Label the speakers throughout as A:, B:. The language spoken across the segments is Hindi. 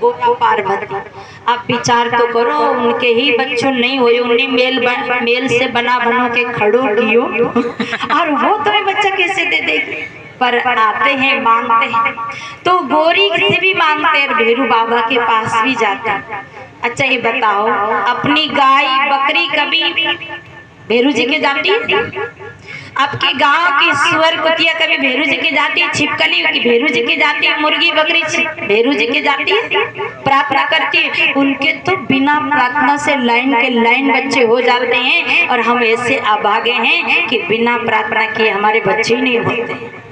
A: गोपा पार्वती। अब विचार तो करो, उनके ही बच्चों नहीं हुए, उन्हें मेल से बना बनो के खड़ो कियो और वो तुम्हें बच्चा कैसे दे देगी। पर आते हैं मांगते हैं तो गोरी से भी मांगते हैं, भैरू बाबा के पास भी जाते हैं। अच्छा ये बताओ, अपनी गाय बकरी कभी भैरू जी के जाती है? आपके गांव की सुअर कुतिया कभी भैरू जी के जाती है? छिपकली की भैरू जी के जाती है? मुर्गी बकरी भैरू जी के जाती है? प्रार्थना करती है? उनके तो बिना प्रार्थना से लाइन के लाइन बच्चे हो जाते हैं और हम ऐसे अभागे हैं कि बिना प्रार्थना किए हमारे बच्चे ही नहीं होते।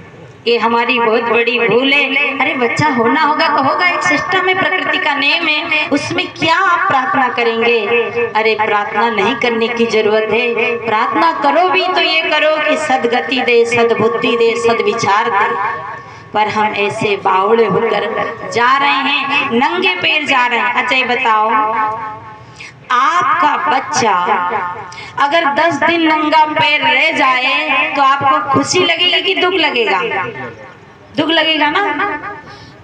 A: ये हमारी बहुत बड़ी भूल है। अरे बच्चा होना होगा तो होगा, एक सिस्टम है, प्रकृति का नियम है, उसमें क्या आप प्रार्थना करेंगे? अरे प्रार्थना नहीं करने की जरूरत है। प्रार्थना करो भी तो ये करो कि सदगति दे, सद्बुद्धि दे, सद्विचार दे। पर हम ऐसे बावड़े होकर जा रहे हैं, नंगे पैर जा रहे हैं। अच्छा ये बताओ, आपका बच्चा अगर 10 दिन नंगा पैर रह जाए तो आपको खुशी लगेगी कि दुख लगेगा? दुख लगेगा ना।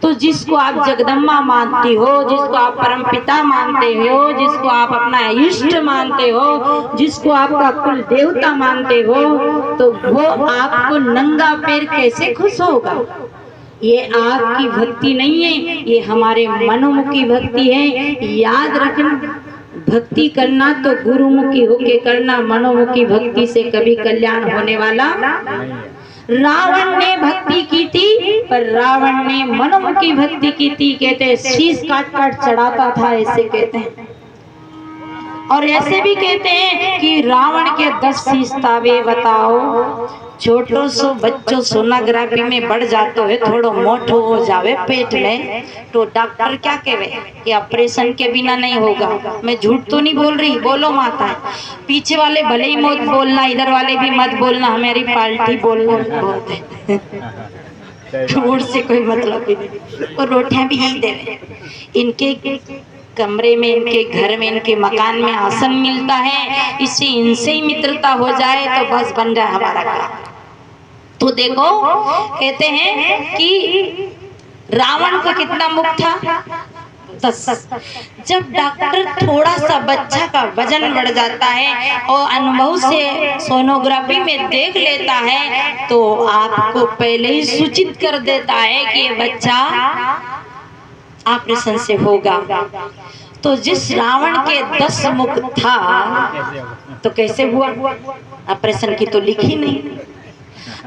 A: तो जिसको आप जगदम्बा मानती हो, जिसको आप परम पिता मानते हो, जिसको आप अपना इष्ट मानते हो, जिसको आपका कुल देवता मानते हो, तो वो आपको नंगा पैर कैसे खुश होगा? ये आपकी भक्ति नहीं है, ये हमारे मनोमुखी भक्ति है। याद रखना, भक्ति करना तो गुरुमुखी होके करना, मनोमुखी भक्ति से कभी कल्याण होने वाला रावण ने भक्ति की थी, पर रावण ने मनोमुखी भक्ति की थी। कहते हैं शीश काट काट चढ़ाता था, ऐसे कहते हैं। और ऐसे भी कहते हैं कि रावण के 10 शीश तावे। बताओ, छोटो सो बच्चों सोनोग्राफी में बढ़ जाते है, थोड़ो मोटो हो जावे पेट में, तो डॉक्टर क्या कहे कि ऑपरेशन के बिना नहीं होगा। मैं झूठ तो नहीं बोल रही, बोलो माता। पीछे वाले भले ही मत बोलना, इधर वाले भी मत बोलना, हमारी पार्टी बोलना बोलते झूठ से कोई मतलब ही नहीं। और रोटियां भी यही देवे। इनके कमरे में, इनके घर में, इनके मकान में आसन मिलता है, इससे इनसे ही मित्रता हो जाए तो बस बन जाए हमारा काम। तो देखो, कहते हैं कि रावण का कितना मुख था? 10। जब डॉक्टर थोड़ा सा बच्चा का वजन बढ़ जाता है और अनुभव से सोनोग्राफी में देख लेता है तो आपको पहले ही सूचित कर देता है कि ये बच्चा ऑपरेशन से होगा। तो जिस रावण के 10 मुख था तो कैसे हुआ? ऑपरेशन की तो लिखी नहीं।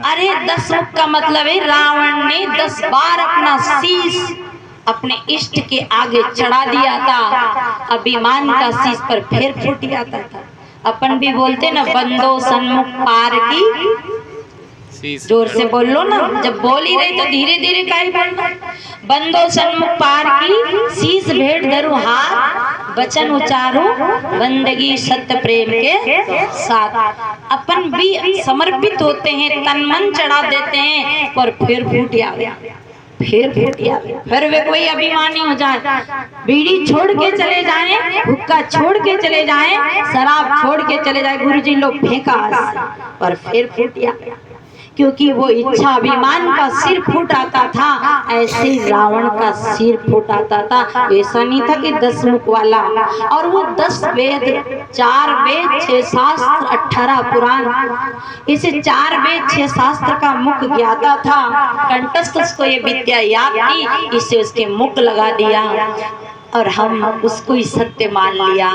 A: अरे 10 मुख का मतलब है रावण ने 10 बार अपना शीश अपने इष्ट के आगे चढ़ा दिया था। अभिमान का शीश पर फिर फूट जाता था। अपन भी बोलते ना, बंदो सन्मुख पार की, जोर से बोल लो ना। जब बोल ही रहे तो धीरे धीरे काहे बोलना। बंदो सन्मुख पार की, शीश भेंट धरू हाथ, वचन उचारो बंदगी सत्य प्रेम के साथ। अपन भी समर्पित होते हैं, तन मन चढ़ा देते हैं, पर फिर फूट आवे, फिर वे कोई अभिमानी हो जाए, बीड़ी छोड़ के चले जाएं, हुक्का छोड़ के चले जाएं, शराब छोड़ के चले जाए, गुरुजी लोग फेंका और फिर फूट आवे। क्योंकि वो इच्छा अभिमान का सिर फूट आता था, ऐसे रावण का सिर फूट आता था। ऐसा नहीं था कि 10 मुख वाला। और वो 10 वेद, 4 वेद, 6 शास्त्र, 18 पुराण, इसे 4 वेद 6 शास्त्र का मुख ज्ञाता था। कंठस्थ उसको ये विद्या याद थी, इसे उसके मुख लगा दिया और हम उसको ही सत्य मान लिया।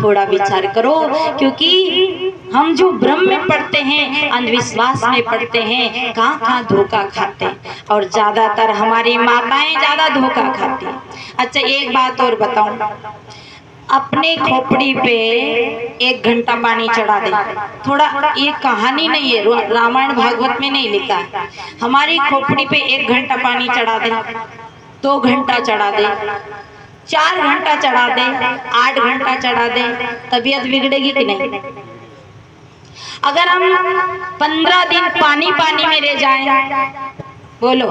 A: थोड़ा विचार करो, क्योंकि हम जो भ्रम में पढ़ते हैं, अंधविश्वास में पढ़ते हैं, कहाँ कहाँ धोखा खाते हैं, और ज्यादातर हमारी माताएं ज्यादा धोखा खाती हैं। अच्छा एक बात और बताऊं, अपने खोपड़ी पे 1 घंटा पानी चढ़ा दे। थोड़ा, ये कहानी नहीं है, रामायण भागवत में नहीं लिखा है। हमारी खोपड़ी पे 1 घंटा पानी चढ़ा दे, 2 घंटा चढ़ा दे, 4 घंटा चढ़ा दे, 8 घंटा चढ़ा दे, तबीयत बिगड़ेगी कि नहीं? अगर हम 15 दिन पानी पानी में रह जाएं, बोलो,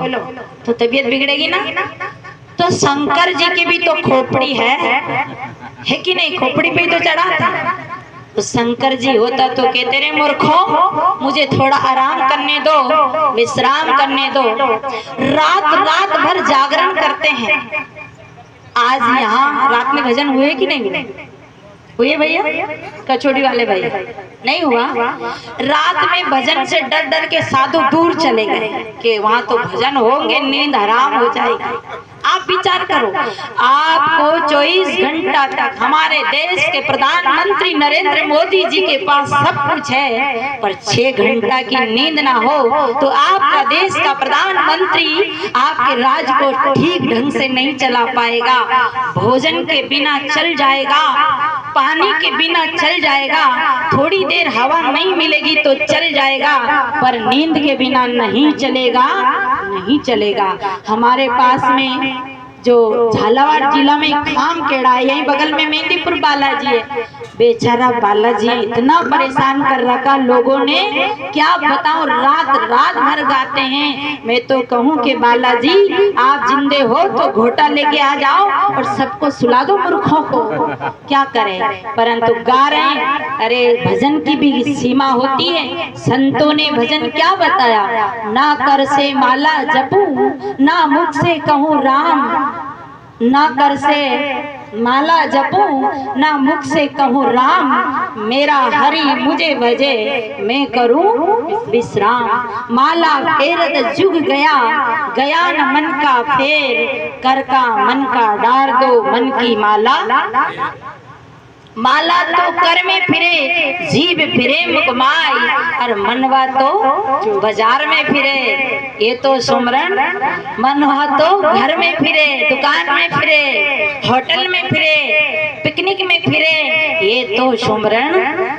A: तो तबीयत बिगड़ेगी ना? तो शंकर जी की भी तो खोपड़ी है कि नहीं? खोपड़ी पे ही तो चढ़ा था। तो शंकर जी होता तो कहते रे मूर्खों, मुझे थोड़ा आराम करने दो, विश्राम करने दो। रात रात भर जागरण करते हैं, आज यहाँ रात में भजन हुए कि नहीं हुए? हुए भैया? कचौड़ी वाले भाई नहीं हुआ? रात में भजन से डर डर के साधु दूर चले गए कि वहां तो भजन होंगे, नींद हराम हो जाएगी। आप विचार करो, आपको 24 घंटा तक हमारे देश के प्रधानमंत्री नरेंद्र मोदी जी के पास सब कुछ है, पर 6 घंटा की नींद ना हो तो आपका देश का प्रधानमंत्री आपके राज्य को ठीक ढंग से नहीं चला पाएगा। भोजन के बिना चल जाएगा, पानी के बिना चल जाएगा, थोड़ी देर हवा नहीं मिलेगी तो चल जाएगा, पर नींद के बिना नहीं चलेगा, नहीं चलेगा। हमारे पास में जो झालावाड़ जिला में खामखेड़ा है, यही बगल में मेहंदीपुर बालाजी है। बेचारा बालाजी इतना परेशान कर रखा लोगों ने, क्या बताऊं, रात रात भर गाते हैं। मैं तो कहूं कि बालाजी आप जिंदे हो तो घोटा लेके आ जाओ और सबको सुला दो मूर्खों को, क्या करें, परंतु गा रहे हैं। अरे भजन की भी सीमा होती है। संतों ने भजन क्या बताया, ना कर से माला जपू, ना मुख से कहूँ राम, ना कर से माला जपूं, ना मुख से कहूँ राम, मेरा हरि मुझे भजे, मैं करूं विश्राम। माला फेरत जुग गया, गया न मन का फेर, कर का मन का डार दो मन की माला। माला तो कर में फिरे, जीभ फिरे मुकमाई, और मनवा तो बाजार में फिरे। ये तो सुमरन, मनवा तो घर में फिरे, दुकान में फिरे, होटल में फिरे, पिकनिक में फिरे, ये तो सुमरन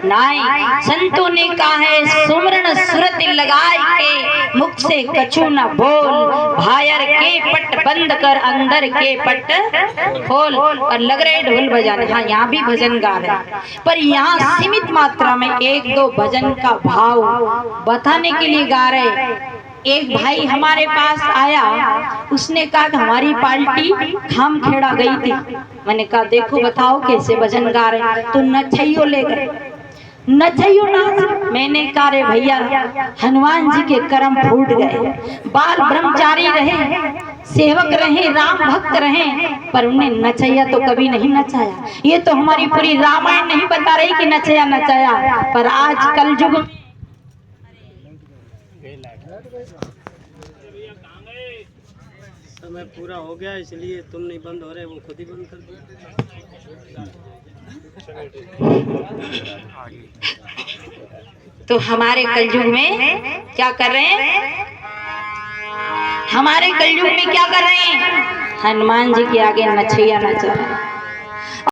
A: नाई। संतों ने कहा है सुमरन सुरत लगाई के, मुख से कछु न बोल, भायर के पट बंद कर अंदर के पट खोल। और लग रहे ढोल बजाने, हाँ यहाँ भी भजन गा रहे, पर यहाँ सीमित मात्रा में 1-2 भजन का भाव बताने के लिए गा रहे। एक भाई हमारे पास आया, उसने कहा कि हमारी पार्टी खामखेड़ा गई थी। मैंने कहा देखो बताओ कैसे भजन गा रहे, तो नचैयो ले गए, नचैयो नाच। मैंने कहा रे भैया, हनुमान जी के कर्म फूट गए, बाल ब्रह्मचारी रहे, सेवक रहे, राम भक्त रहे, पर उन्हें नचैया तो कभी नहीं नचाया। ये तो हमारी पूरी रामायण नहीं बता रही कि नचैया नचाया, पर आज कल युग में
B: समय पूरा हो गया, इसलिए तुम नहीं बंद हो रहे, वो खुद ही बंद कर दिया।
A: तो हमारे कलयुग में क्या कर रहे हैं, हमारे कलयुग में क्या कर रहे हैं, हनुमान जी के आगे नचैया नचा रहे हैं।